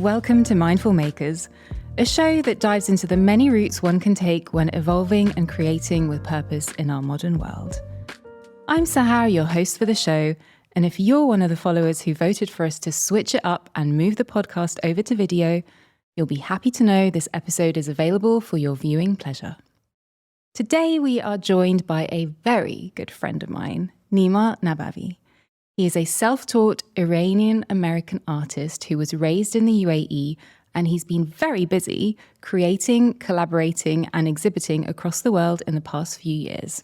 Welcome to Mindful Makers, a show that dives into the many routes one can take when evolving and creating with purpose in our modern world. I'm Sahar, your host for the show, and if you're one of the followers who voted for us to switch it up and move the podcast over to video, you'll be happy to know this episode is available for your viewing pleasure. Today we are joined by a very good friend of mine, Nima Nabavi. He is a self-taught Iranian-American artist who was raised in the UAE, and he's been very busy creating, collaborating, and exhibiting across the world in the past few years.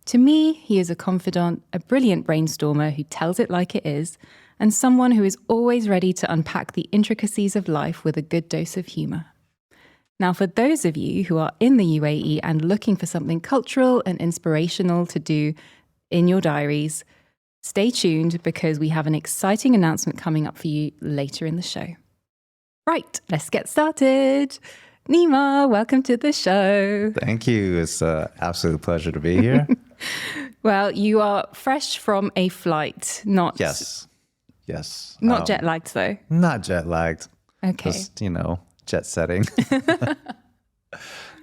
To me, he is a confidant, a brilliant brainstormer who tells it like it is, and someone who is always ready to unpack the intricacies of life with a good dose of humour. Now, for those of you who are in the UAE and looking for something cultural and inspirational to do in your diaries, stay tuned because we have an exciting announcement coming up for you later in the show. Right, let's get started. Nima, welcome to the show. Thank you. It's an absolute pleasure to be here. Well, you are fresh from a flight, not Yes. Not jet lagged though. Not jet lagged. Okay. Just, jet setting.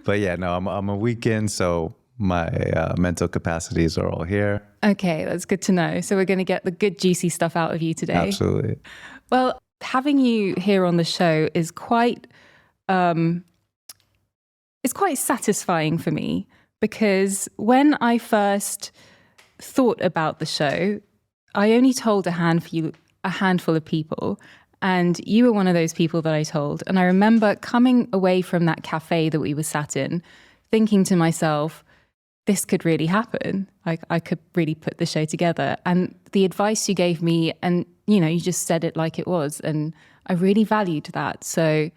But yeah, no, I'm a weekend, so my mental capacities are all here. Okay, that's good to know. So we're going to get the good juicy stuff out of you today. Absolutely. Well, having you here on the show is quite satisfying for me, because when I first thought about the show, I only told a handful of people, and you were one of those people that I told. And I remember coming away from that cafe that we were sat in, thinking to myself, this could really happen. Like, I could really put the show together. And the advice you gave me, and, you just said it like it was. And I really valued that. So,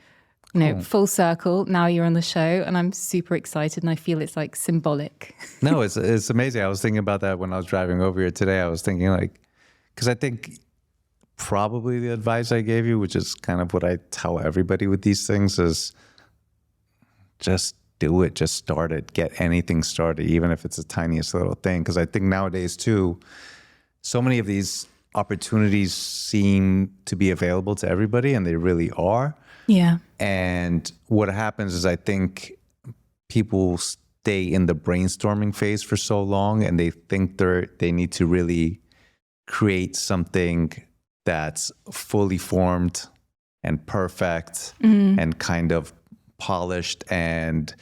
Cool. Full circle, now you're on the show, and I'm super excited, and I feel it's like symbolic. No, it's amazing. I was thinking about that when I was driving over here today. I was thinking because I think probably the advice I gave you, which is kind of what I tell everybody with these things, is just do it, just start it, get anything started, even if it's the tiniest little thing. Because I think nowadays too, so many of these opportunities seem to be available to everybody, and they really are. Yeah. And what happens is I think people stay in the brainstorming phase for so long, and they think they need to really create something that's fully formed and perfect and kind of polished and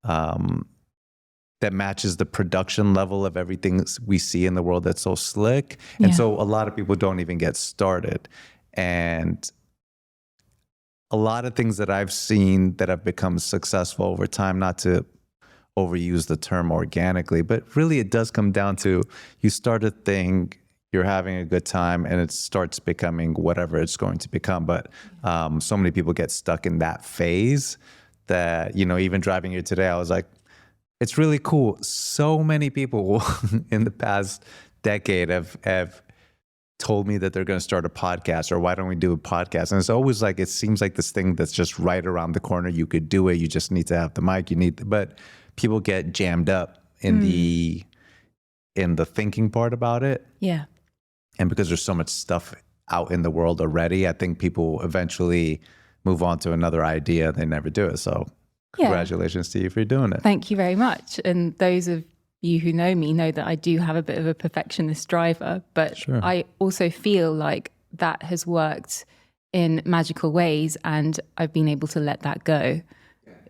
that matches the production level of everything we see in the world that's so slick. And so a lot of people don't even get started. And a lot of things that I've seen that have become successful over time, not to overuse the term organically, but really it does come down to you start a thing, you're having a good time, and it starts becoming whatever it's going to become. But so many people get stuck in that phase that, even driving here today, I was like, it's really cool. So many people in the past decade have told me that they're going to start a podcast, or why don't we do a podcast? And it's always like, it seems like this thing that's just right around the corner. You could do it. You just need to have the mic. But people get jammed up in the thinking part about it. Yeah. And because there's so much stuff out in the world already, I think people eventually move on to another idea. They never do it. So congratulations to you for doing it. Thank you very much. And those of you who know me know that I do have a bit of a perfectionist driver, but I also feel like that has worked in magical ways, and I've been able to let that go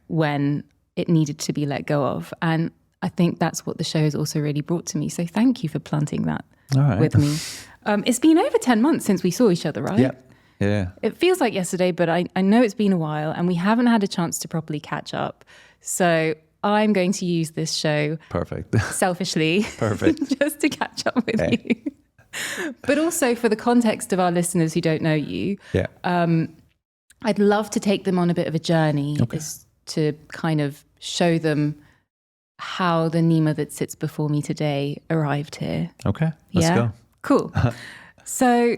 when it needed to be let go of. And I think that's what the show has also really brought to me. So thank you for planting that with me. It's been over 10 months since we saw each other, right? Yep. Yeah. It feels like yesterday, but I know it's been a while, and we haven't had a chance to properly catch up. So I'm going to use this show selfishly just to catch up with you. But also for the context of our listeners who don't know you, I'd love to take them on a bit of a journey is to kind of show them how the Nima that sits before me today arrived here. Okay, let's go. Cool. So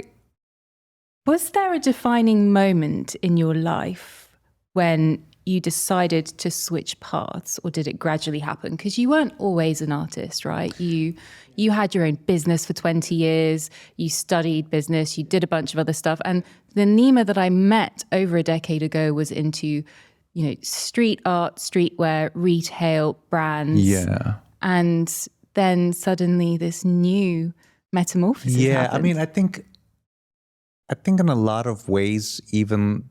was there a defining moment in your life when you decided to switch paths, or did it gradually happen? Because you weren't always an artist, right? You had your own business for 20 years, you studied business, you did a bunch of other stuff. And the Nima that I met over a decade ago was into, street art, streetwear, retail, brands. Yeah. And then suddenly this new metamorphosis happened. I mean, I think in a lot of ways, even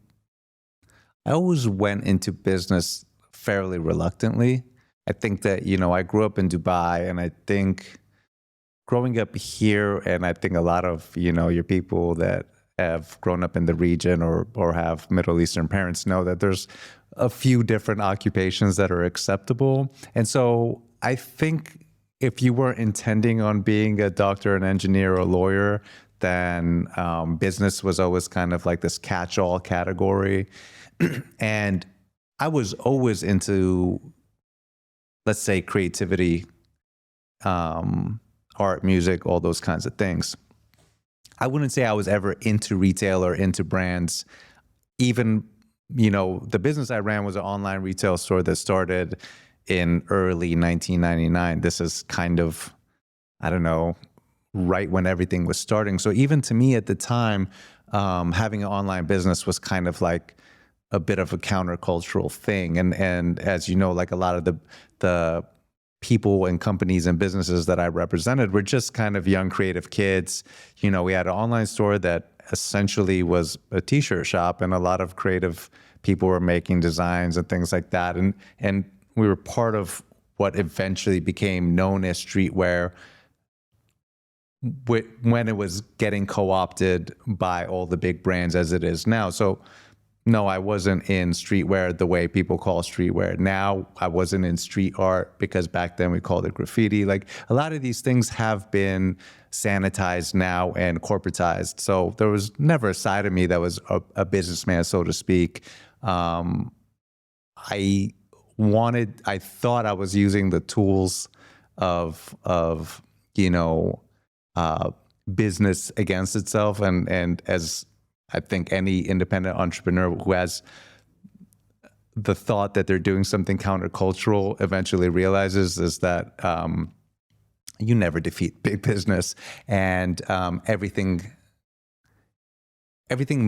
I always went into business fairly reluctantly. I think that, I grew up in Dubai, and I think growing up here, and I think a lot of, your people that have grown up in the region or have Middle Eastern parents know that there's a few different occupations that are acceptable. And so I think if you weren't intending on being a doctor, an engineer, or a lawyer, then business was always kind of like this catch-all category. And I was always into, let's say, creativity, art, music, all those kinds of things. I wouldn't say I was ever into retail or into brands. Even, the business I ran was an online retail store that started in early 1999. This is kind of, I don't know, right when everything was starting. So even to me at the time, having an online business was kind of like a bit of a countercultural thing. And as you know, like a lot of the people and companies and businesses that I represented were just kind of young creative kids. We had an online store that essentially was a t-shirt shop, and a lot of creative people were making designs and things like that. And we were part of what eventually became known as streetwear, when it was getting co-opted by all the big brands as it is now. So no, I wasn't in streetwear the way people call streetwear now. I wasn't in street art because back then we called it graffiti. Like, a lot of these things have been sanitized now and corporatized. So there was never a side of me that was a businessman, so to speak. I thought I was using the tools of business against itself. And as I think any independent entrepreneur who has the thought that they're doing something countercultural eventually realizes is that you never defeat big business, and everything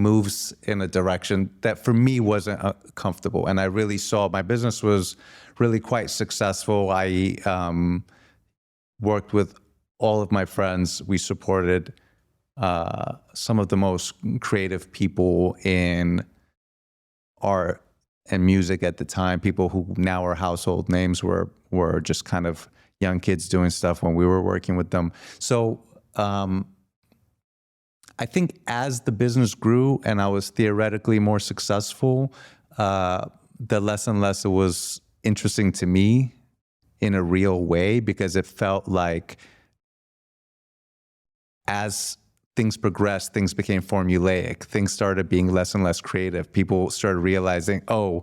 moves in a direction that for me wasn't comfortable. And I really saw my business was really quite successful. I worked with all of my friends. We supported some of the most creative people in art and music at the time. People who now are household names were just kind of young kids doing stuff when we were working with them. So I think as the business grew and I was theoretically more successful, the less and less it was interesting to me in a real way, because it felt like as things progressed, things became formulaic. Things started being less and less creative. People started realizing, oh,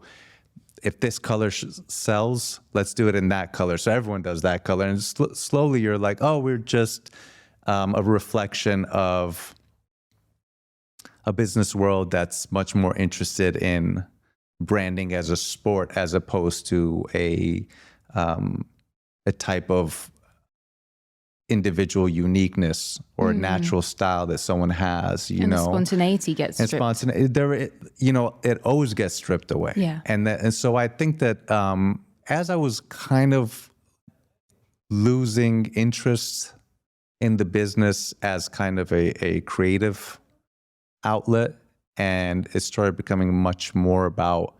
if this color sells, let's do it in that color. So everyone does that color. And slowly you're like, oh, we're just a reflection of a business world that's much more interested in branding as a sport as opposed to a type of individual uniqueness or natural style that someone has, and the spontaneity gets stripped. It always gets stripped away. Yeah. And so I think that as I was kind of losing interest in the business as kind of a creative outlet, and it started becoming much more about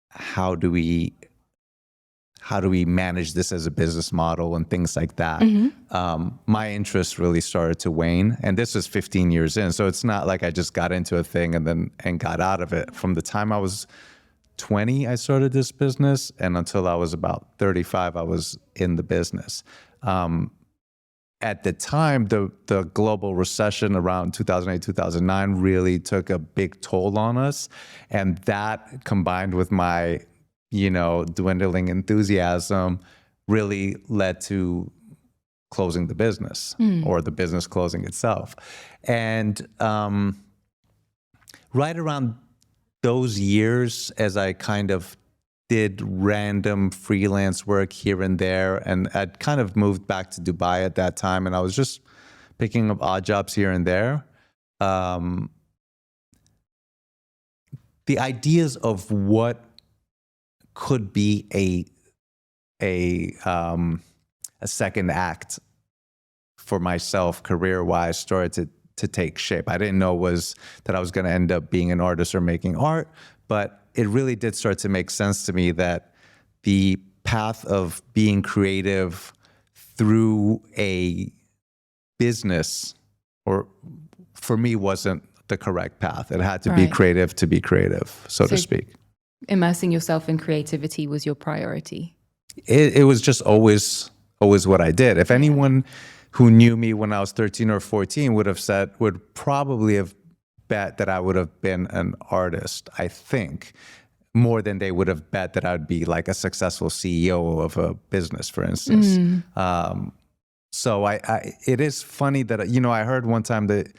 how do we manage this as a business model and things like that. My interest really started to wane, and this was 15 years in. So it's not like I just got into a thing and got out of it. From the time I was 20, I started this business, and until I was about 35, I was in the business. At the time, the global recession around 2008, 2009 really took a big toll on us. And that, combined with my dwindling enthusiasm, really led to closing the business or the business closing itself. And right around those years, as I kind of did random freelance work here and there, and I'd kind of moved back to Dubai at that time, and I was just picking up odd jobs here and there. The ideas of what could be a second act for myself career-wise started to take shape. I didn't know that I was going to end up being an artist or making art, but it really did start to make sense to me that the path of being creative through a business, or for me, wasn't the correct path. It had to be creative to be creative, so to speak. Immersing yourself in creativity was your priority. It was just always what I did. If anyone who knew me when I was 13 or 14 would probably have bet that I would have been an artist, I think, more than they would have bet that I'd be like a successful CEO of a business, for instance. So it is funny that, I heard one time that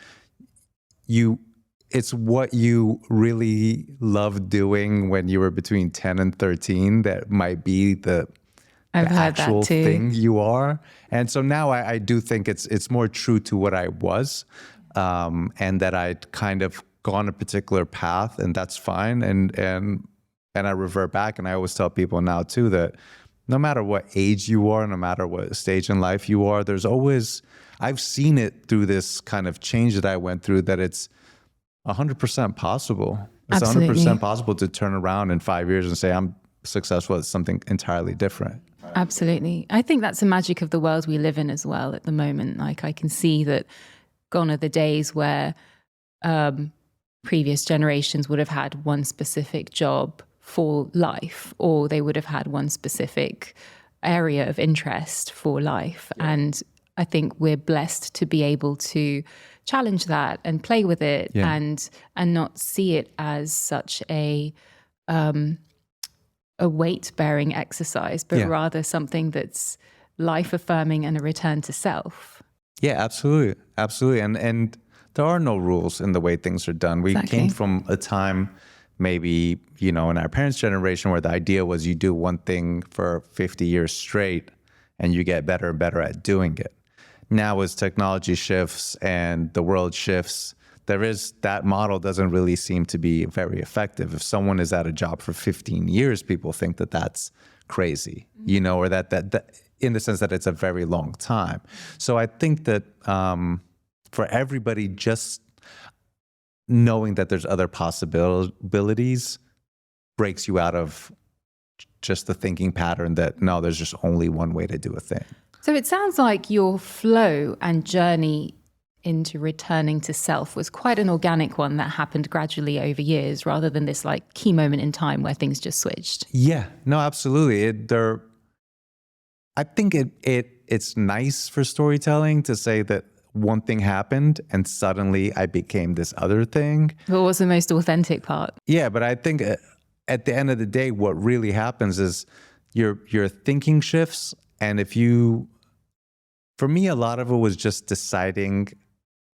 it's what you really love doing when you were between 10 and 13 that might be the actual thing you are. And so now I do think it's more true to what I was, and that I'd kind of gone a particular path, and that's fine. And I revert back, and I always tell people now too that no matter what age you are, no matter what stage in life you are, I've seen it through this kind of change that I went through, that it's 100% possible. It's Absolutely. 100% possible to turn around in 5 years and say, I'm successful at something entirely different. Absolutely. I think that's the magic of the world we live in as well at the moment. Like, I can see that gone are the days where previous generations would have had one specific job for life, or they would have had one specific area of interest for life. Yeah. And I think we're blessed to be able to challenge that and play with it, and not see it as such a weight-bearing exercise, but rather something that's life-affirming and a return to self. Yeah, absolutely. Absolutely. And there are no rules in the way things are done. We came from a time, maybe, in our parents' generation, where the idea was you do one thing for 50 years straight and you get better and better at doing it. Now, as technology shifts and the world shifts, that model doesn't really seem to be very effective. If someone is at a job for 15 years, people think that that's crazy, or that in the sense that it's a very long time. So I think that for everybody, just knowing that there's other possibilities breaks you out of just the thinking pattern that, no, there's just only one way to do a thing. So it sounds like your flow and journey into returning to self was quite an organic one that happened gradually over years, rather than this like key moment in time where things just switched. Yeah, no, absolutely. I think it's nice for storytelling to say that one thing happened and suddenly I became this other thing. What was the most authentic part? Yeah, but I think at the end of the day, what really happens is your thinking shifts. And for me, a lot of it was just deciding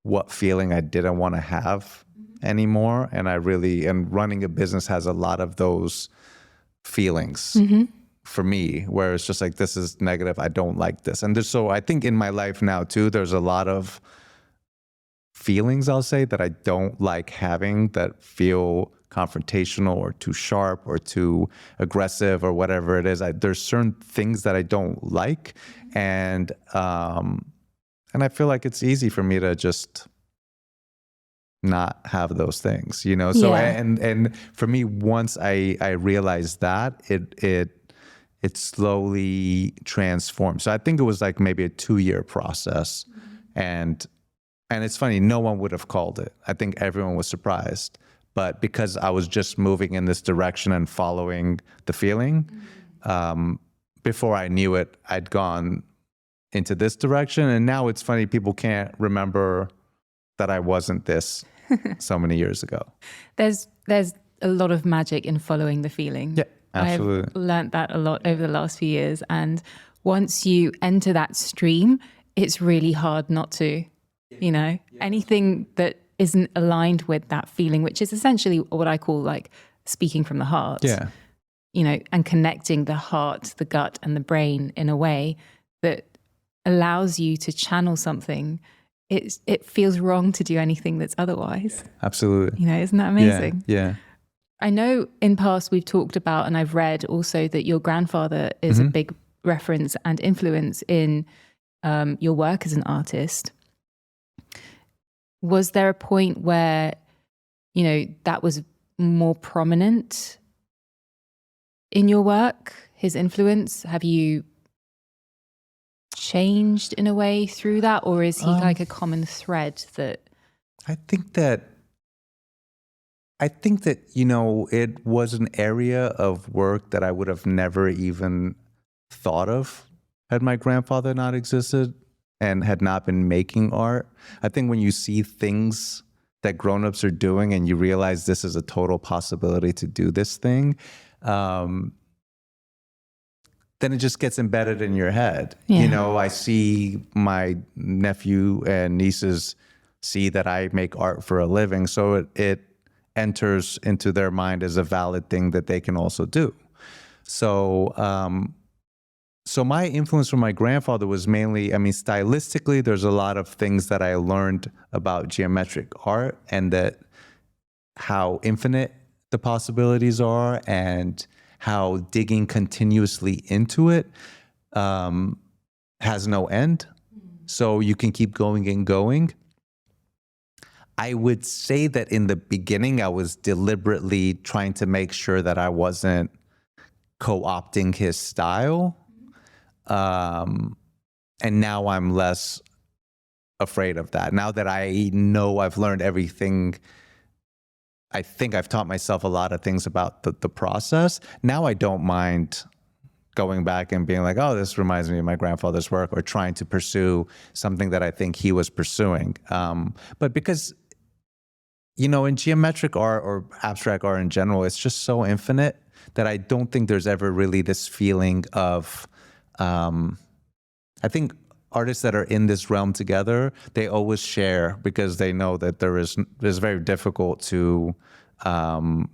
what feeling I didn't want to have anymore. And running a business has a lot of those feelings for me, where it's just like, this is negative. I don't like this. And so I think in my life now too, there's a lot of feelings, I'll say, that I don't like having, that feel confrontational or too sharp or too aggressive or whatever it is. There's certain things that I don't like. And I feel like it's easy for me to just not have those things, So and for me, once I realized that, it slowly transformed. So I think it was like maybe a 2-year process, and it's funny, no one would have called it. I think everyone was surprised, but because I was just moving in this direction and following the feeling, before I knew it, I'd gone into this direction. And now it's funny, people can't remember that I wasn't this so many years ago. There's a lot of magic in following the feeling. Yeah, absolutely. I've learned that a lot over the last few years. And once you enter that stream, it's really hard not to, anything that isn't aligned with that feeling, which is essentially what I call like speaking from the heart. Yeah. You know, and connecting the heart, the gut, and the brain in a way that allows you to channel something. It feels wrong to do anything that's otherwise. Absolutely. You know, isn't that amazing? Yeah. I know in past we've talked about, and I've read also, that your grandfather is a big reference and influence in your work as an artist. Was there a point where, you know, that was more prominent in your work, his influence? Have you changed in a way through that, or is he like a common thread that... I think that, you know, it was an area of work that I would have never even thought of had my grandfather not existed and had not been making art. I think when you see things that grown-ups are doing and you realize this is a total possibility to do this thing, then it just gets embedded in your head. Yeah. You know, I see my nephew and nieces see that I make art for a living, so it enters into their mind as a valid thing that they can also do. So, so my influence from my grandfather was mainly, I mean, stylistically, there's a lot of things that I learned about geometric art, and that how infinite the possibilities are, and how digging continuously into it has no end. So you can keep going and going. I would say that in the beginning, I was deliberately trying to make sure that I wasn't co-opting his style. And now I'm less afraid of that. Now that I know I've learned everything, I think I've taught myself a lot of things about the process. Now I don't mind going back and being like, oh, this reminds me of my grandfather's work, or trying to pursue something that I think he was pursuing. But because, you know, in geometric art or abstract art in general, it's just so infinite that I don't think there's ever really this feeling of, I think artists that are in this realm together, they always share because they know that it's very difficult to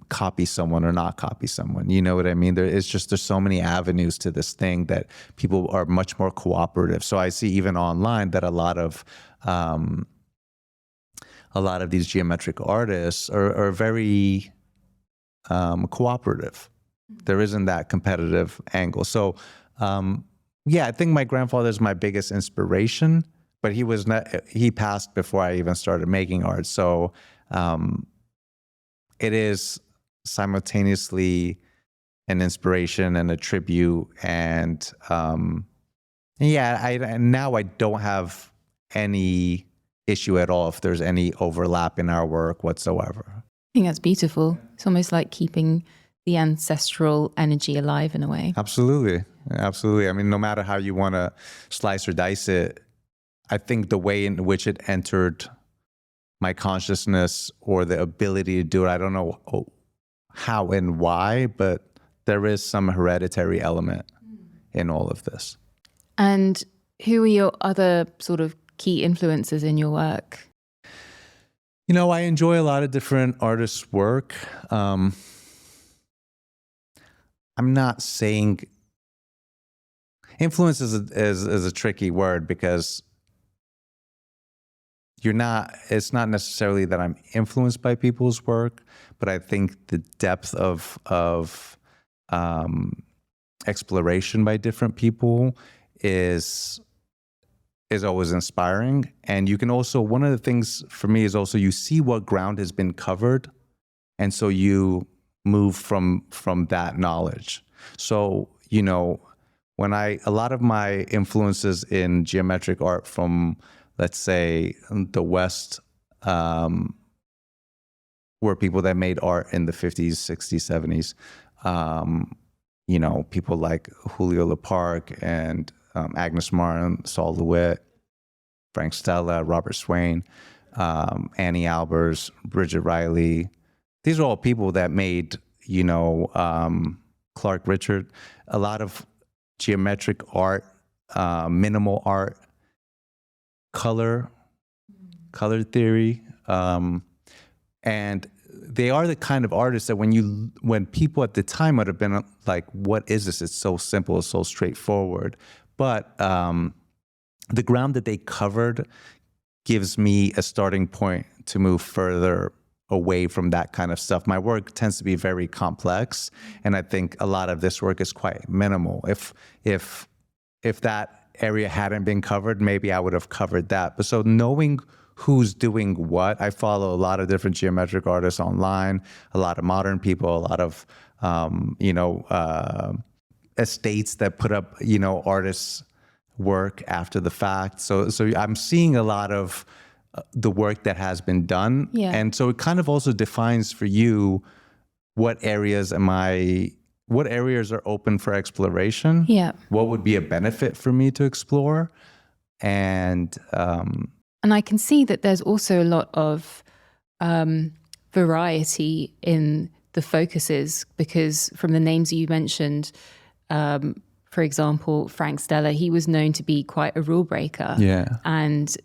copy someone or not copy someone. You know what I mean? There's so many avenues to this thing that people are much more cooperative. So I see even online that a lot of these geometric artists are very cooperative. There isn't that competitive angle. So yeah, I think my grandfather is my biggest inspiration, but he passed before I even started making art. So it is simultaneously an inspiration and a tribute. And yeah, now I don't have any issue at all if there's any overlap in our work whatsoever. I think that's beautiful. It's almost like keeping the ancestral energy alive in a way. Absolutely. Absolutely. I mean, no matter how you want to slice or dice it, I think the way in which it entered my consciousness, or the ability to do it, I don't know how and why, but there is some hereditary element in all of this. And who are your other sort of key influences in your work? You know, I enjoy a lot of different artists' work. I'm not saying influence is a tricky word, because it's not necessarily that I'm influenced by people's work, but I think the depth of exploration by different people is always inspiring. And you can also, one of the things for me is also, you see what ground has been covered, and so you move from that knowledge. So, you know, a lot of my influences in geometric art from, let's say, the West, were people that made art in the 50s, 60s, 70s. You know, people like Julio Leparc and Agnes Martin, Saul LeWitt, Frank Stella, Robert Swain, Annie Albers, Bridget Riley. These are all people that made, you know, Clark Richard, a lot of geometric art, minimal art, color theory, And they are the kind of artists that when people at the time would have been like, what is this? It's so simple, it's so straightforward. But the ground that they covered gives me a starting point to move further away from that kind of stuff. My work tends to be very complex, and I think a lot of this work is quite minimal. If that area hadn't been covered, maybe I would have covered that. But so knowing who's doing what, I follow a lot of different geometric artists online, a lot of modern people, a lot of estates that put up artists' work after the fact. So I'm seeing a lot of the work that has been done. Yeah. And so it kind of also defines for you what areas are open for exploration. Yeah. What would be a benefit for me to explore. And I can see that there's also a lot of variety in the focuses, because from the names you mentioned, for example, Frank Stella, he was known to be quite a rule breaker. Yeah. And,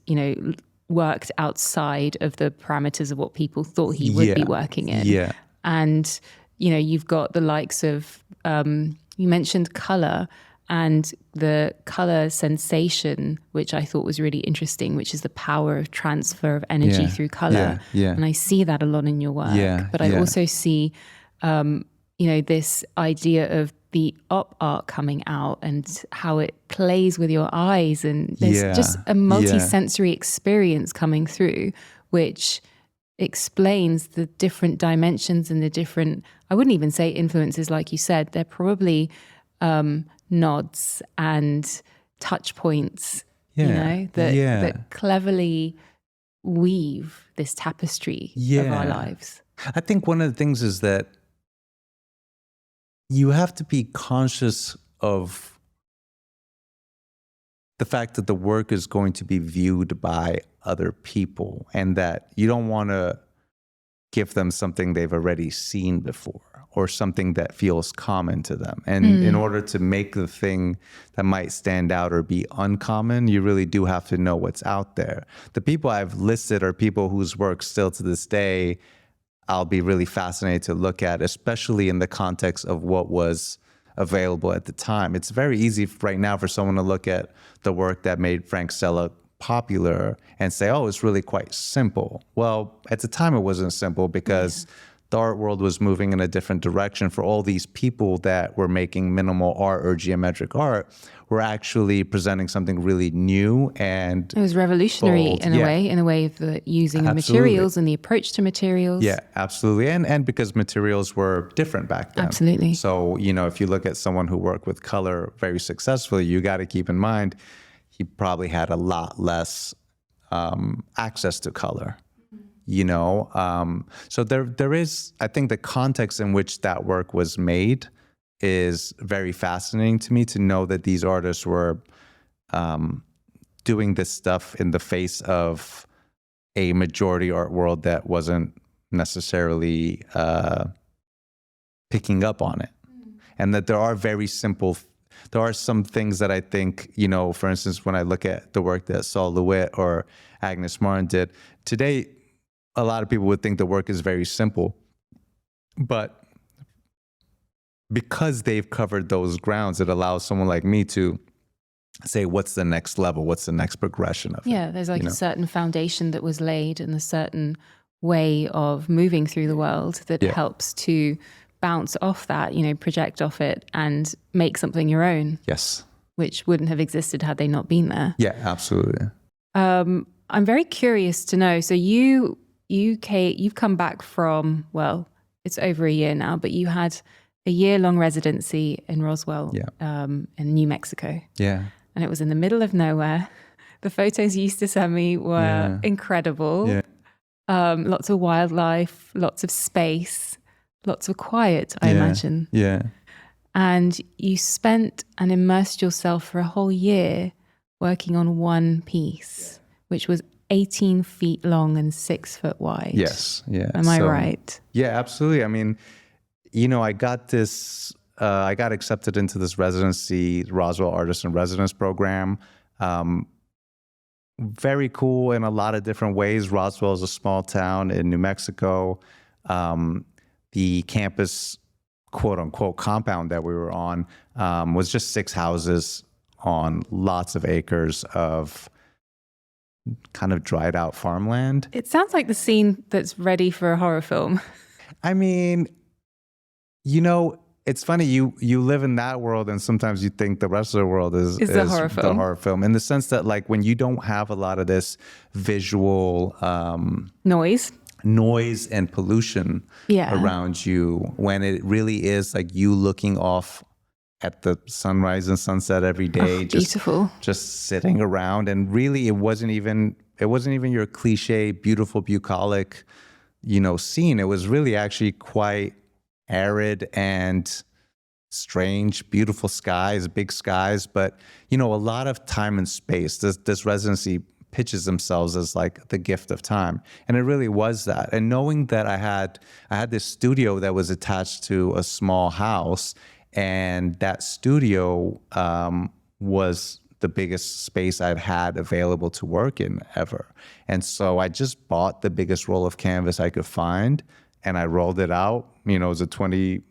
worked outside of the parameters of what people thought he would be working in. Yeah. And, you've got the likes of, you mentioned color and the color sensation, which I thought was really interesting, which is the power of transfer of energy through color. Yeah. And I see that a lot in your work. But I also see, this idea of the op art coming out and how it plays with your eyes, and there's just a multi-sensory experience coming through, which explains the different dimensions and the different, I wouldn't even say influences, like you said, they're probably nods and touch points, that cleverly weave this tapestry of our lives. I think one of the things is that you have to be conscious of the fact that the work is going to be viewed by other people, and that you don't want to give them something they've already seen before or something that feels common to them. And in order to make the thing that might stand out or be uncommon, you really do have to know what's out there. The people I've listed are people whose work still to this day I'll be really fascinated to look at, especially in the context of what was available at the time. It's very easy right now for someone to look at the work that made Frank Stella popular and say, oh, it's really quite simple. Well, at the time it wasn't simple, because the art world was moving in a different direction. For all these people that were making minimal art or geometric art, were actually presenting something really new, and it was revolutionary bold. in a way of the using of materials and the approach to materials. Yeah, absolutely. And because materials were different back then. Absolutely. So, if you look at someone who worked with color very successfully, you got to keep in mind he probably had a lot less access to color. So there is, I think the context in which that work was made is very fascinating to me, to know that these artists were doing this stuff in the face of a majority art world that wasn't necessarily picking up on it. And that there are some things that I think, for instance, when I look at the work that Saul Lewitt or Agnes Martin did, today a lot of people would think the work is very simple. But because they've covered those grounds, it allows someone like me to say, what's the next level? What's the next progression of it? Yeah, there's a certain foundation that was laid and a certain way of moving through the world that helps to bounce off that, project off it and make something your own. Yes. Which wouldn't have existed had they not been there. Yeah, absolutely. I'm very curious to know, so you've come back from, well, it's over a year now, but you had a year-long residency in Roswell, in New Mexico. Yeah. And it was in the middle of nowhere. The photos you used to send me were incredible. Yeah. Lots of wildlife, lots of space, lots of quiet, I imagine. Yeah. And you spent and immersed yourself for a whole year working on one piece, which was 18 feet long and 6 foot wide. Yes. Yeah. Am I right? Yeah, absolutely. I mean, I got accepted into this residency, Roswell Artist in Residence program. very cool in a lot of different ways. Roswell is a small town in New Mexico. The campus, quote unquote, compound that we were on was just 6 houses on lots of acres of kind of dried out farmland. It sounds like the scene that's ready for a horror film. I mean, you know, it's funny, you live in that world and sometimes you think the rest of the world is the horror film. In the sense that, like, when you don't have a lot of this visual noise and pollution around you, when it really is like you looking off at the sunrise and sunset every day, beautiful, just sitting around. And really, it wasn't even your cliche, beautiful, bucolic, scene. It was really actually quite arid and strange, beautiful skies, big skies, but a lot of time and space. This residency pitches themselves as like the gift of time, and it really was that. And knowing that I had this studio that was attached to a small house, and that studio was the biggest space I'd had available to work in ever. And so I just bought the biggest roll of canvas I could find, and I rolled it out. It was a 20,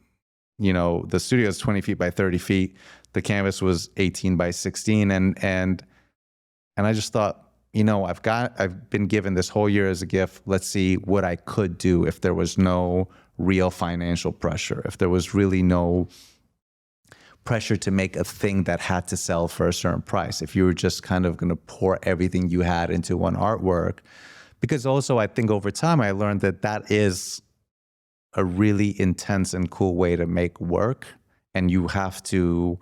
the studio is 20 feet by 30 feet. The canvas was 18 by 16. And I just thought, I've been given this whole year as a gift. Let's see what I could do if there was no real financial pressure, if there was really no pressure to make a thing that had to sell for a certain price, if you were just kind of going to pour everything you had into one artwork. Because also, I think over time I learned that is a really intense and cool way to make work, and you have to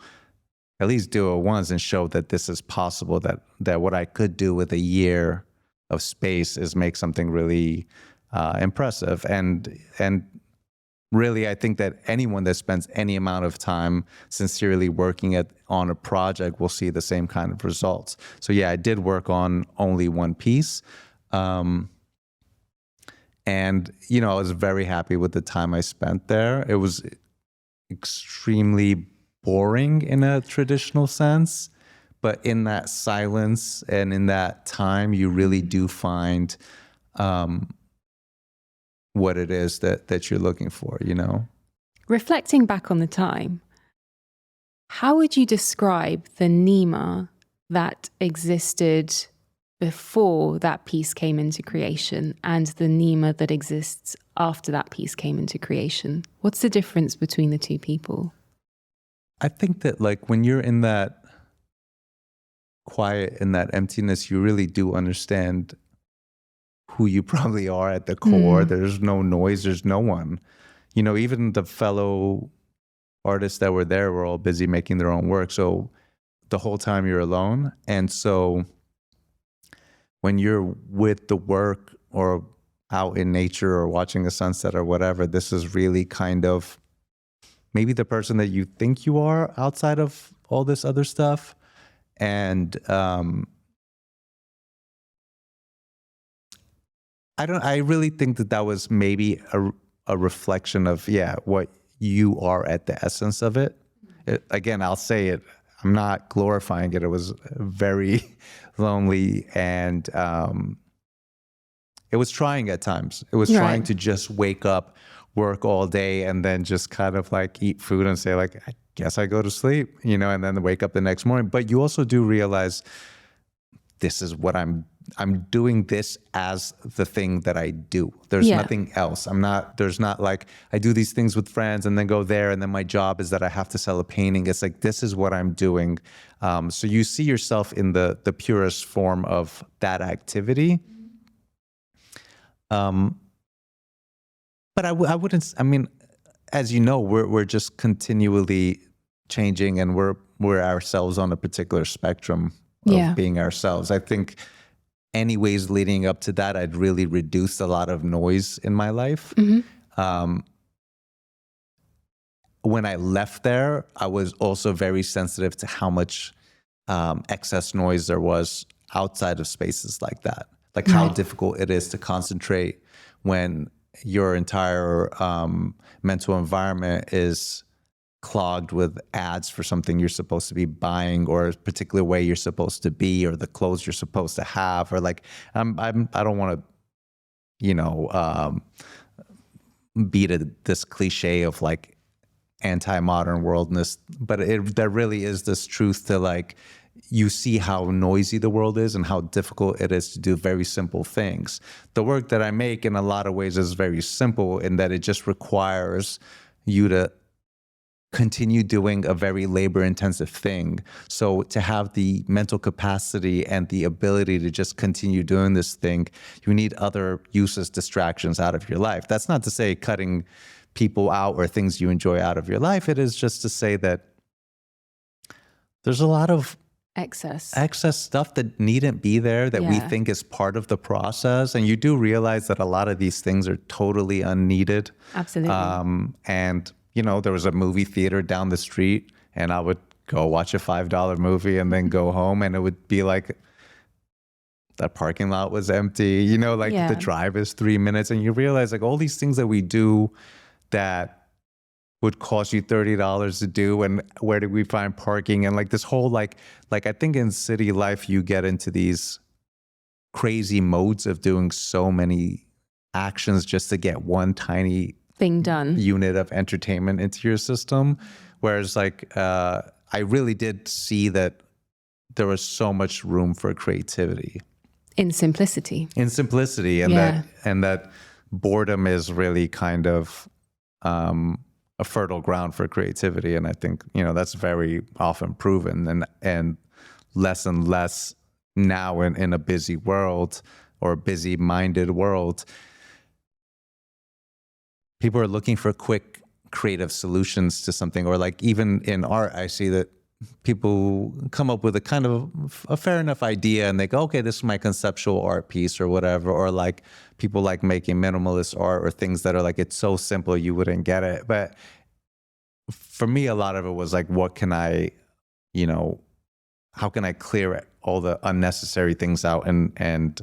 at least do it once and show that this is possible, that what I could do with a year of space is make something really impressive. And really, I think that anyone that spends any amount of time sincerely working on a project will see the same kind of results. So yeah, I did work on only one piece. And, I was very happy with the time I spent there. It was extremely boring in a traditional sense, but in that silence and in that time, you really do find what it is that you're looking for, Reflecting back on the time, how would you describe the Nima that existed before that piece came into creation and the Nima that exists after that piece came into creation? What's the difference between the two people? I think that, like, when you're in that quiet, in that emptiness, you really do understand who you probably are at the core. There's no noise, there's no one. Even the fellow artists that were there were all busy making their own work. So the whole time you're alone. And so when you're with the work or out in nature or watching a sunset or whatever, this is really kind of maybe the person that you think you are outside of all this other stuff. And I really think that was maybe a reflection of, what you are at the essence of it. Again, I'll say it, I'm not glorifying it. It was very lonely, and it was trying at times. It was trying to just wake up, work all day, and then just kind of like eat food and say, like, I guess I go to sleep, and then wake up the next morning. But you also do realize this is what I'm doing this as the thing that I do. There's nothing else. There's not like I do these things with friends and then go there and then my job is that I have to sell a painting. It's like, this is what I'm doing. So you see yourself in the purest form of that activity. But I wouldn't, as you know, we're just continually changing, and we're ourselves on a particular spectrum of being ourselves. I think anyways leading up to that, I'd really reduced a lot of noise in my life. When I left there, I was also very sensitive to how much excess noise there was outside of spaces like that. Like how difficult it is to concentrate when your entire mental environment is clogged with ads for something you're supposed to be buying, or a particular way you're supposed to be, or the clothes you're supposed to have, or like I don't want to, beat this cliche of like anti-modern worldness, but there really is this truth to like, you see how noisy the world is and how difficult it is to do very simple things. The work that I make in a lot of ways is very simple in that it just requires you to continue doing a very labor-intensive thing. So to have the mental capacity and the ability to just continue doing this thing, you need other useless distractions out of your life. That's not to say cutting people out or things you enjoy out of your life. It is just to say that there's a lot of excess stuff that needn't be there that we think is part of the process. And you do realize that a lot of these things are totally unneeded. Absolutely. And there was a movie theater down the street, and I would go watch a $5 movie and then go home, and it would be like that parking lot was empty, the drive is 3 minutes, and you realize like all these things that we do that would cost you $30 to do, and where do we find parking? And like this whole like I think in city life you get into these crazy modes of doing so many actions just to get one tiny thing done, unit of entertainment into your system. Whereas like I really did see that there was so much room for creativity in simplicity, and that boredom is really kind of a fertile ground for creativity. And I think that's very often proven, and less now in a busy world or a busy minded world. People are looking for quick creative solutions to something, or like even in art, I see that people come up with a kind of a fair enough idea and they go, okay, this is my conceptual art piece or whatever. Or like people like making minimalist art or things that are like, it's so simple you wouldn't get it. But for me, a lot of it was like, what can I, how can I clear all the unnecessary things out and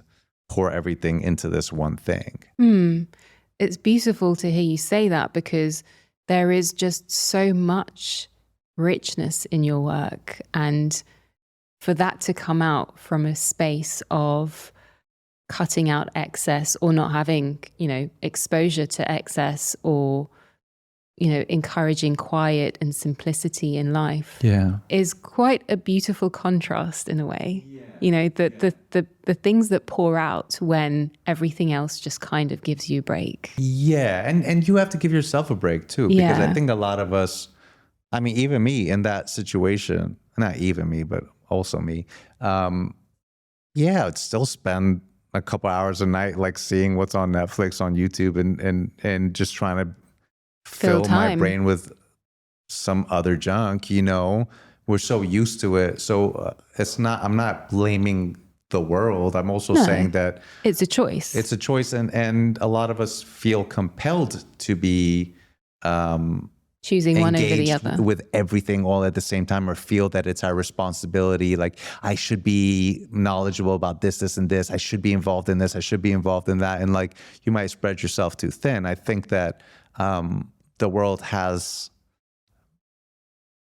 pour everything into this one thing? It's beautiful to hear you say that, because there is just so much richness in your work. And for that to come out from a space of cutting out excess, or not having, exposure to excess, or, encouraging quiet and simplicity in life, is quite a beautiful contrast in a way. The things that pour out when everything else just kind of gives you a break. Yeah, and you have to give yourself a break too, because I think a lot of us, I mean, even me in that situation, not even me, but also me, I'd still spend a couple hours a night like seeing what's on Netflix, on YouTube, and just trying to fill my brain with some other junk. We're so used to it. So I'm not blaming the world. I'm also saying that it's a choice. It's a choice. And a lot of us feel compelled to be choosing one over the other with everything all at the same time, or feel that it's our responsibility. Like, I should be knowledgeable about this, and this. I should be involved in this. I should be involved in that. And like, you might spread yourself too thin. I think that the world has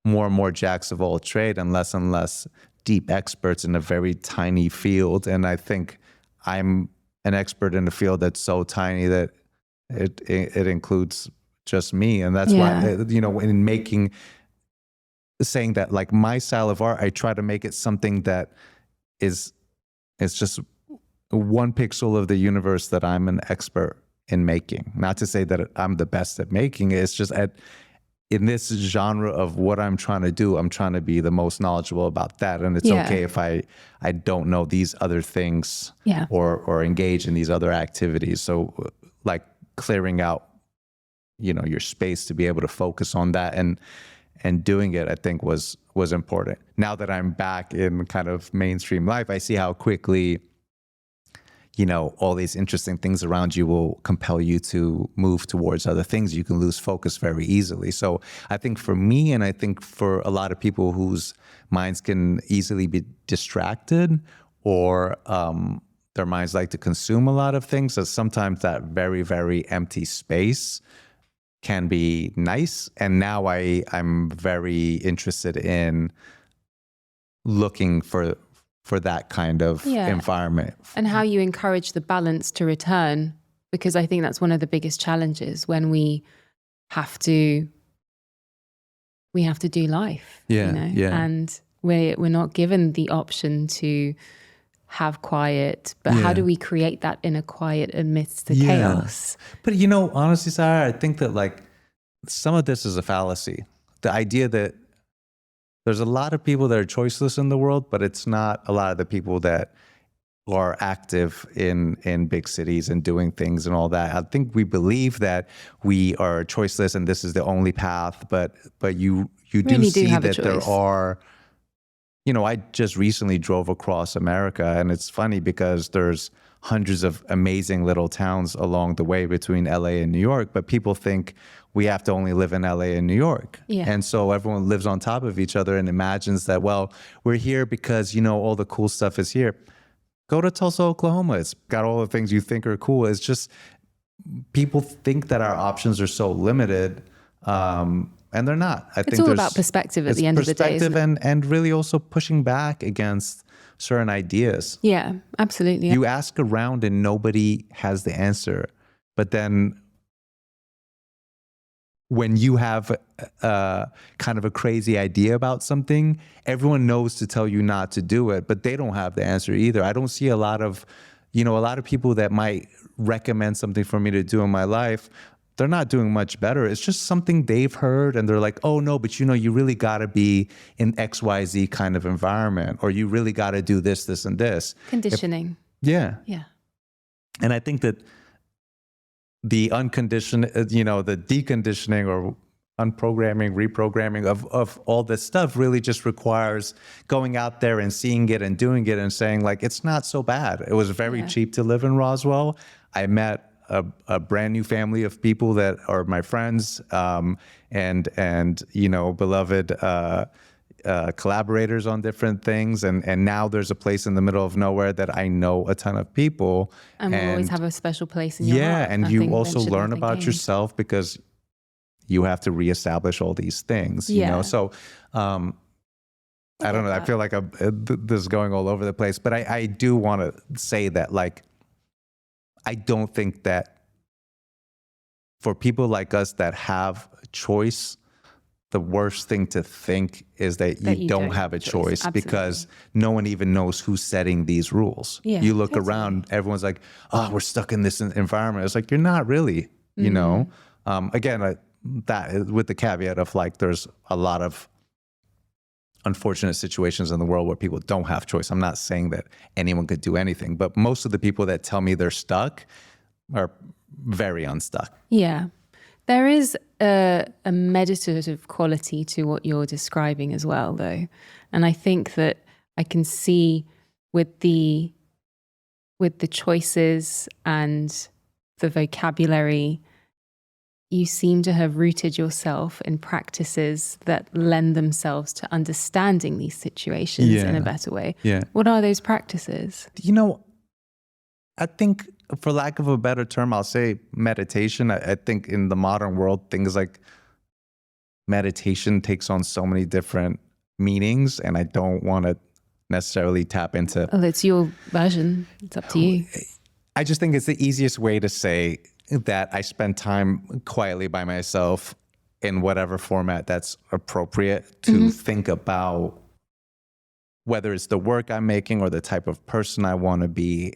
more and more jacks of all trade and less deep experts in a very tiny field. And I think I'm an expert in a field that's so tiny that it includes just me. And that's why, in saying that like my style of art, I try to make it something that it's just one pixel of the universe that I'm an expert in making. Not to say that I'm the best at making it. It's just in this genre of what I'm trying to do, I'm trying to be the most knowledgeable about that. And it's okay if I don't know these other things or engage in these other activities. So like clearing out, your space to be able to focus on that and doing it, I think was important. Now that I'm back in kind of mainstream life, I see how quickly, all these interesting things around you will compel you to move towards other things. You can lose focus very easily. So I think for me, and I think for a lot of people whose minds can easily be distracted, or their minds like to consume a lot of things, so sometimes that very, very empty space can be nice. And now I'm very interested in looking for that kind of environment. And how you encourage the balance to return, because I think that's one of the biggest challenges when we have to do life, and we're not given the option to have quiet, but how do we create that inner quiet amidst the chaos? But honestly, Sarah, I think that like some of this is a fallacy. The idea that there's a lot of people that are choiceless in the world, but it's not a lot of the people that are active in big cities and doing things and all that. I think we believe that we are choiceless and this is the only path, but you really do see that there are, I just recently drove across America, and it's funny because there's hundreds of amazing little towns along the way between LA and New York, but people think we have to only live in LA and New York. Yeah. And so everyone lives on top of each other and imagines that, well, we're here because, all the cool stuff is here. Go to Tulsa, Oklahoma. It's got all the things you think are cool. It's just people think that our options are so limited, and they're not. I think it's all about perspective at the end of the day. Perspective and really also pushing back against certain ideas. Yeah, absolutely. You ask around and nobody has the answer. But then when you have kind of a crazy idea about something, everyone knows to tell you not to do it, but they don't have the answer either. I don't see a lot of people that might recommend something for me to do in my life. They're not doing much better. It's just something they've heard and they're like, oh no, but you really got to be in XYZ kind of environment, or you really got to do this, this, and this. Conditioning. Yeah. And I think that the unconditioned, the deconditioning or unprogramming, reprogramming of all this stuff really just requires going out there and seeing it and doing it and saying like, it's not so bad. It was very cheap to live in Roswell. I met a brand new family of people that are my friends, and beloved collaborators on different things. And now there's a place in the middle of nowhere that I know a ton of people. And we always have a special place in your heart. And you also learn about yourself because you have to reestablish all these things, So I don't know. I feel like this is going all over the place, but I do want to say that, like, I don't think that for people like us that have a choice, the worst thing to think is that you don't have a choice. Because no one even knows who's setting these rules. You look around, everyone's like, oh, we're stuck in this environment. It's like, you're not really, Again, that with the caveat of like, there's a lot of unfortunate situations in the world where people don't have choice. I'm not saying that anyone could do anything, but most of the people that tell me they're stuck are very unstuck. Yeah. There is a meditative quality to what you're describing as well, though. And I think that I can see with the choices and the vocabulary, you seem to have rooted yourself in practices that lend themselves to understanding these situations in a better way. What are those practices? I think, for lack of a better term, I'll say meditation. I think in the modern world, things like meditation takes on so many different meanings, and I don't want to necessarily tap into... Well, it's your version. It's up to you. I just think it's the easiest way to say that I spend time quietly by myself in whatever format that's appropriate to think about whether it's the work I'm making or the type of person I want to be,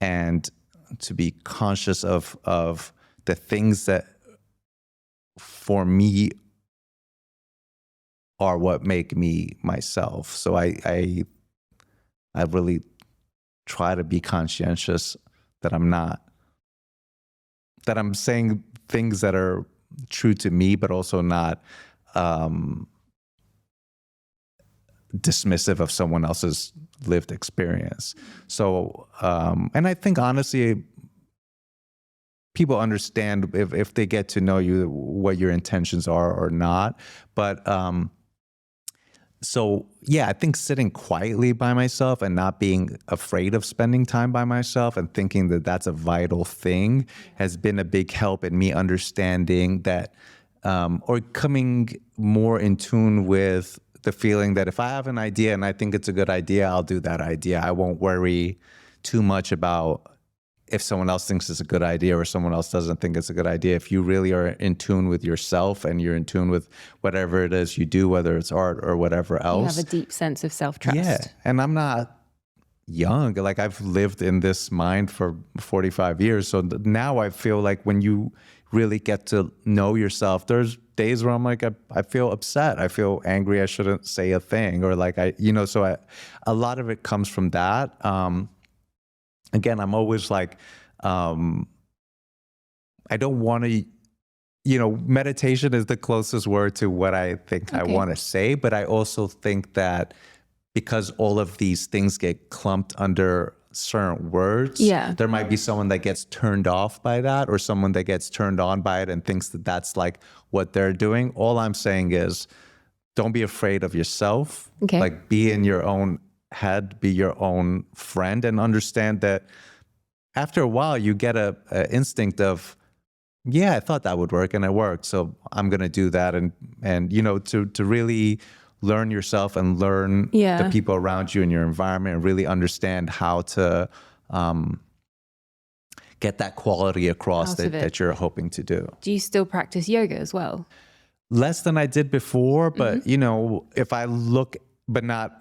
and to be conscious of the things that for me are what make me myself. So I really try to be conscientious that I'm saying things that are true to me, but also not dismissive of someone else's lived experience. So, and I think honestly, people understand if they get to know you, what your intentions are or not. But So yeah, I think sitting quietly by myself and not being afraid of spending time by myself and thinking that that's a vital thing has been a big help in me understanding that, or coming more in tune with the feeling that if I have an idea and I think it's a good idea, I'll do that idea. I won't worry too much about if someone else thinks it's a good idea or someone else doesn't think it's a good idea. If you really are in tune with yourself and you're in tune with whatever it is you do, whether it's art or whatever else. You have a deep sense of self-trust. Yeah. And I'm not young. Like, I've lived in this mind for 45 years. So now I feel like when you really get to know yourself, there's days where I'm like, I feel upset. I feel angry. I shouldn't say a thing, or like, a lot of it comes from that. Again, I'm always like, I don't want to, meditation is the closest word to what I think I want to say. But I also think that because all of these things get clumped under certain words, there might be someone that gets turned off by that, or someone that gets turned on by it and thinks that that's like what they're doing. All I'm saying is, don't be afraid of yourself. Like, be in your own head, be your own friend, and understand that after a while you get a instinct of, I thought that would work and it worked, so I'm gonna do that. And to really learn yourself and learn the people around you in your environment, and really understand how to get that quality across that you're hoping to do. Do you still practice yoga as well? Less than I did before, but if I look, but not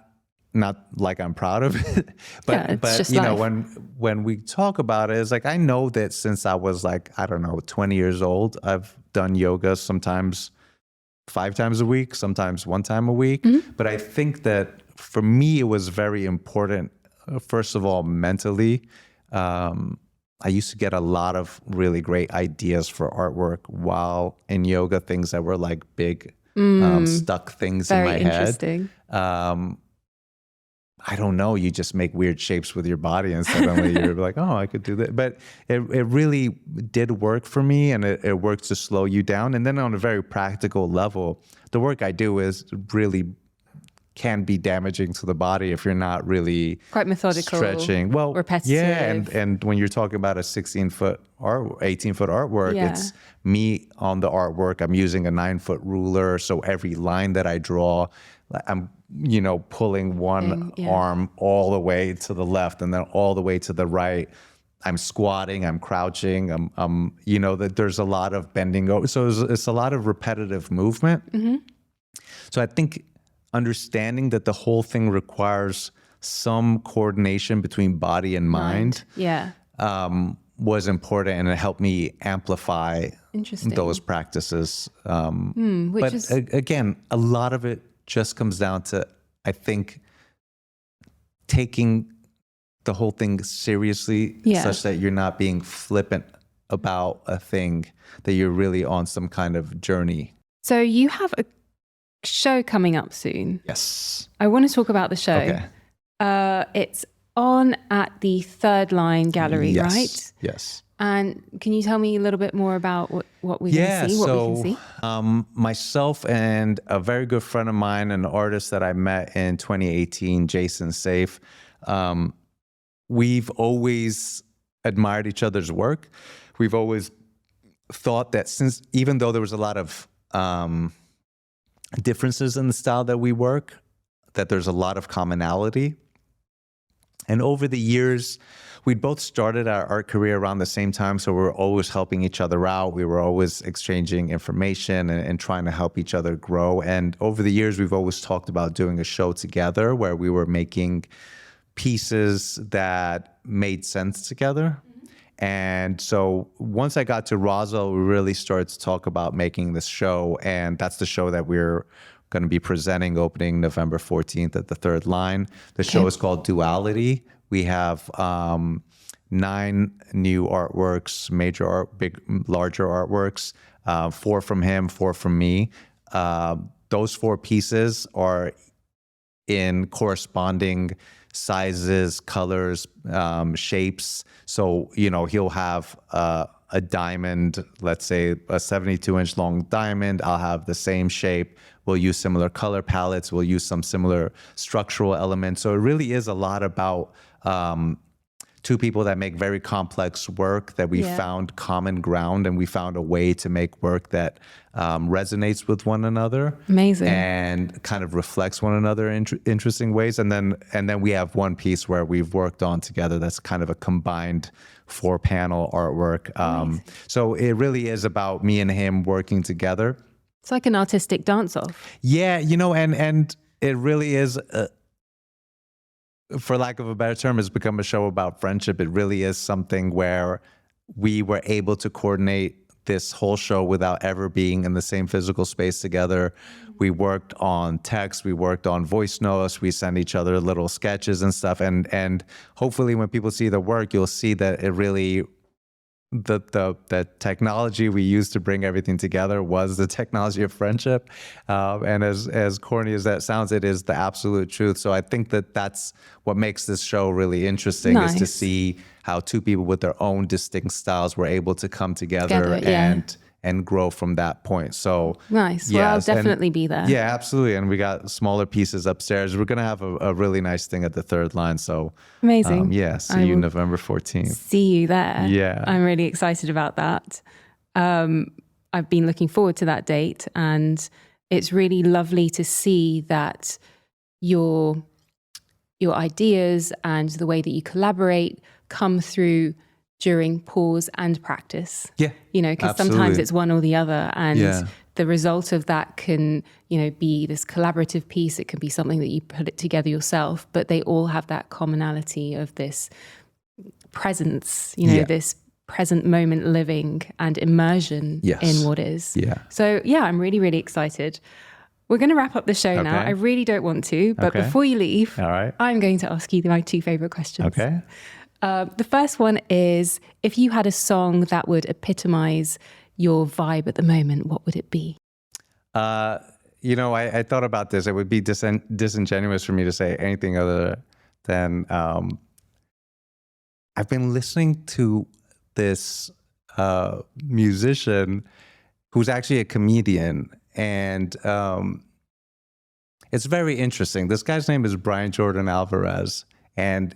like I'm proud of it, but just when we talk about it, it's like, I know that since I was like, I don't know, 20 years old, I've done yoga sometimes 5 times a week, sometimes 1 time a week. But I think that for me, it was very important, first of all, mentally. I used to get a lot of really great ideas for artwork while in yoga, things that were like big, stuck things in my head. I don't know, you just make weird shapes with your body and suddenly you're like, oh, I could do that. But it really did work for me, and it works to slow you down. And then on a very practical level, the work I do is really can be damaging to the body if you're not really quite methodical, stretching. Well, repetitive. Yeah, and when you're talking about a 16-foot or 18-foot artwork, it's me on the artwork. I'm using a 9-foot ruler, so every line that I draw, I'm pulling one arm all the way to the left and then all the way to the right. I'm squatting, I'm crouching, that there's a lot of bending over. So it's a lot of repetitive movement. So I think understanding that the whole thing requires some coordination between body and mind. Was important, and it helped me amplify those practices. Again, a lot of it just comes down to, I think, taking the whole thing seriously, such that you're not being flippant about a thing, that you're really on some kind of journey. So you have a show coming up soon. Yes. I want to talk about the show. Okay. It's on at the Third Line Gallery, right? Yes. And can you tell me a little bit more about what we can see, what we can see? Myself and a very good friend of mine, an artist that I met in 2018, Jason Safe, we've always admired each other's work. We've always thought that even though there was a lot of differences in the style that we work, that there's a lot of commonality. And over the years, we'd both started our art career around the same time, so we were always helping each other out. We were always exchanging information and trying to help each other grow. And over the years, we've always talked about doing a show together where we were making pieces that made sense together. And so once I got to Roswell, we really started to talk about making this show. And that's the show that we're going to be presenting, opening November 14th at the Third Line. The show is called Duality. We have 9 new artworks, larger artworks, 4 from him, 4 from me. Those 4 pieces are in corresponding sizes, colors, shapes. So, he'll have a a diamond, let's say a 72-inch long diamond. I'll have the same shape. We'll use similar color palettes. We'll use some similar structural elements. So it really is a lot about two people that make very complex work, that we found common ground, and we found a way to make work that resonates with one another. Amazing. And kind of reflects one another in interesting ways. And then we have one piece where we've worked on together that's kind of a combined 4-panel artwork. So it really is about me and him working together. It's like an artistic dance-off. Yeah, and it really is, for lack of a better term, has become a show about friendship. It really is something where we were able to coordinate this whole show without ever being in the same physical space together. We worked on text, we worked on voice notes, we sent each other little sketches and stuff. And hopefully when people see the work, you'll see that it really, the technology we used to bring everything together was the technology of friendship. And as corny as that sounds, it is the absolute truth. So I think that that's what makes this show really interesting, is to see how two people with their own distinct styles were able to come together and grow from that point. So nice. Well, I'll definitely be there. Yeah, absolutely. And we got smaller pieces upstairs. We're going to have a really nice thing at the third line. So amazing. See you November 14th. See you there. Yeah. I'm really excited about that. I've been looking forward to that date, and it's really lovely to see that your ideas and the way that you collaborate come through during pause and practice. Yeah. Because sometimes it's one or the other. And the result of that can, be this collaborative piece. It can be something that you put it together yourself, but they all have that commonality of this presence, this present moment living and immersion in what is. Yeah. So I'm really, really excited. We're going to wrap up the show now. I really don't want to, but before you leave, all right, I'm going to ask you my 2 favorite questions. Okay. The first one is, if you had a song that would epitomize your vibe at the moment, what would it be? I thought about this. It would be disingenuous for me to say anything other than I've been listening to this musician who's actually a comedian, and it's very interesting. This guy's name is Brian Jordan Alvarez, and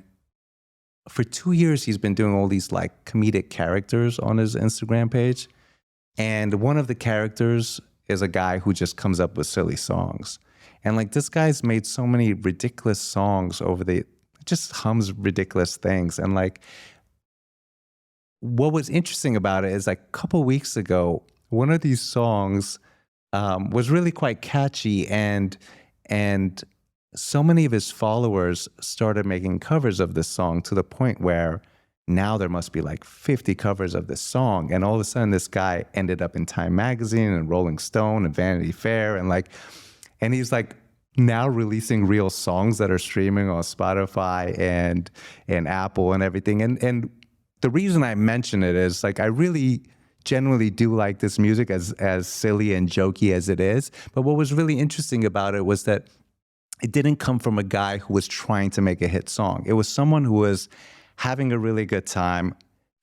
for 2 years, he's been doing all these like comedic characters on his Instagram page. And one of the characters is a guy who just comes up with silly songs. And like, this guy's made so many ridiculous songs just hums ridiculous things. And like, what was interesting about it is, like, a couple weeks ago, one of these songs was really quite catchy, and so many of his followers started making covers of this song, to the point where now there must be like 50 covers of this song. And all of a sudden, this guy ended up in Time Magazine and Rolling Stone and Vanity Fair. And he's like now releasing real songs that are streaming on Spotify and Apple and everything. And the reason I mention it is, like, I really genuinely do like this music, as silly and jokey as it is. But what was really interesting about it was that it didn't come from a guy who was trying to make a hit song. It was someone who was having a really good time,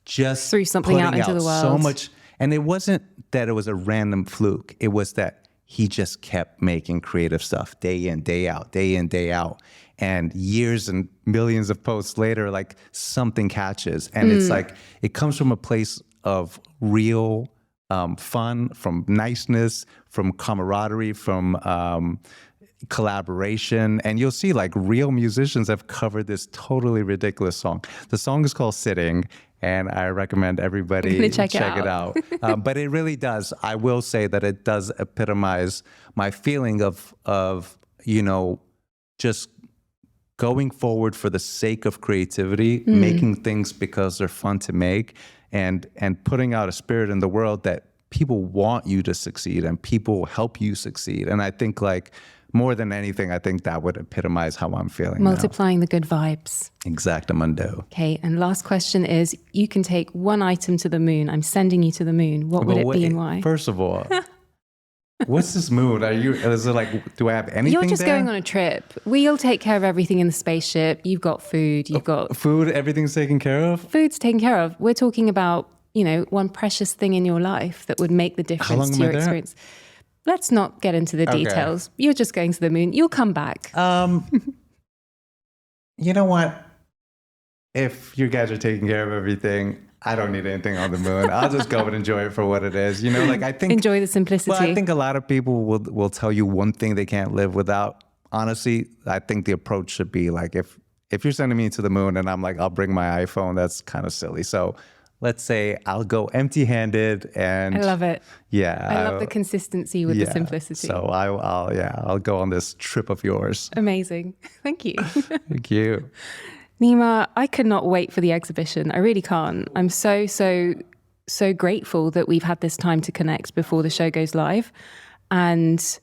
just threw something out into the world. So much. And it wasn't that it was a random fluke. It was that he just kept making creative stuff day in, day out, day in, day out. And years and millions of posts later, like, something catches. And it's like, it comes from a place of real fun, from niceness, from camaraderie, from collaboration. And you'll see, like, real musicians have covered this totally ridiculous song. The song is called Sitting, and I recommend everybody check it out. But it really does. I will say that it does epitomize my feeling of just going forward for the sake of creativity, making things because they're fun to make, and putting out a spirit in the world that people want you to succeed and people help you succeed. And I think, like, more than anything, I think that would epitomize how I'm feeling Multiplying the good vibes. Exactamundo. Okay, and last question is, you can take one item to the moon. I'm sending you to the moon. What would it be and why? First of all, what's this moon? Is it like, do I have anything You're just there? going on a trip. We'll take care of everything in the spaceship. You've got food. You've got... Food, everything's taken care of? Food's taken care of. We're talking about one precious thing in your life that would make the difference to am I your there? experience? Let's not get into the details. You're just going to the moon. You'll come back. You know what? If you guys are taking care of everything, I don't need anything on the moon. I'll just go and enjoy it for what it is. I think enjoy the simplicity. Well, I think a lot of people will tell you one thing they can't live without. Honestly, I think the approach should be like, if you're sending me to the moon and I'm like, I'll bring my iPhone, that's kind of silly. So let's say I'll go empty-handed, and I love it. Yeah, I love the consistency with the simplicity. So I'll go on this trip of yours. Amazing. Thank you. Thank you. Nima, I could not wait for the exhibition. I really can't. I'm so grateful that we've had this time to connect before the show goes live. And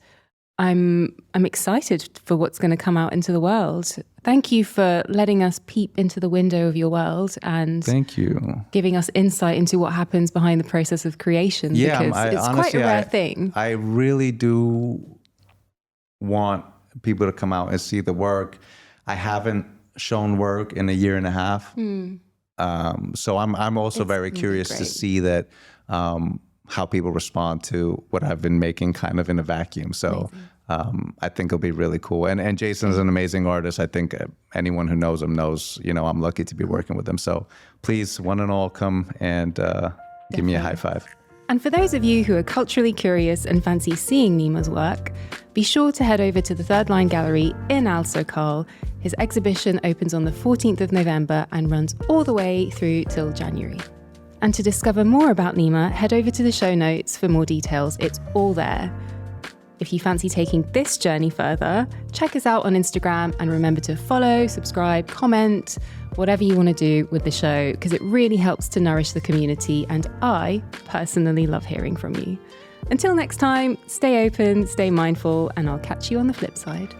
I'm excited for what's going to come out into the world. Thank you for letting us peep into the window of your world, and thank you, giving us insight into what happens behind the process of creation. Yeah, because it's honestly, quite a rare thing. I really do want people to come out and see the work. I haven't shown work in a year and a half, so I'm also very curious to see that how people respond to what I've been making kind of in a vacuum. So I think it'll be really cool. And Jason's an amazing artist. I think anyone who knows him knows, I'm lucky to be working with him. So please, one and all, come and give me a high five. And for those of you who are culturally curious and fancy seeing Nima's work, be sure to head over to the Third Line Gallery in Al Sokal. His exhibition opens on the 14th of November and runs all the way through till January. And to discover more about Nima, head over to the show notes for more details. It's all there. If you fancy taking this journey further, check us out on Instagram, and remember to follow, subscribe, comment, whatever you want to do with the show, because it really helps to nourish the community, and I personally love hearing from you. Until next time, stay open, stay mindful, and I'll catch you on the flip side.